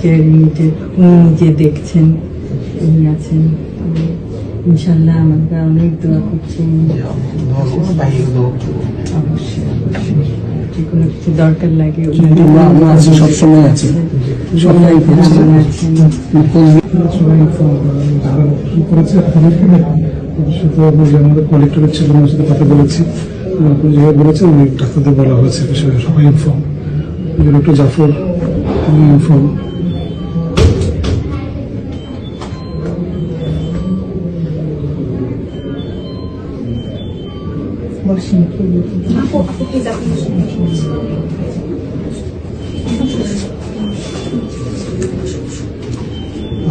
Care ইউনিটে উনি নিজে দেখছেন, উনি আছেন। ইনশাল্লাহ আমাকে অনেক দোয়া করছেন। অবশ্যই অবশ্যই যে কোনো কিছু দরকার লাগে সবসময় আছে, সবাই আছেন। আমাদের কলেক্টরের ছিল, ওনার সাথে কথা বলেছি, যেভাবে বলেছেন অনেক ডাক্তারদের বলা হয়েছে বিষয়ে, সবাই ইনফর্ম। Doctor Zafar inform.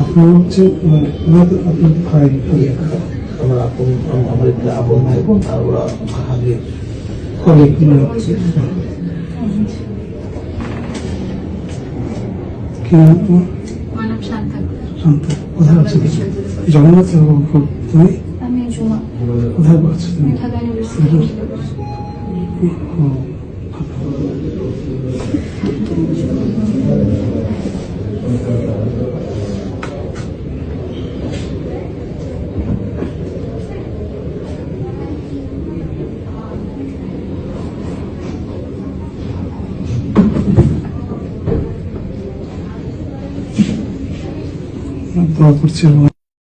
আপনার হচ্ছে আপনার ভাই, আমার আপন, আমার একটা আপন ভাই বোন, আর ওরা হাজির কলিগ। কি নাম তোমার? শান্ত। কোথায় আছে জগন্নাথ? তুমি কোথায় পড়ছো? দোয়া করছি।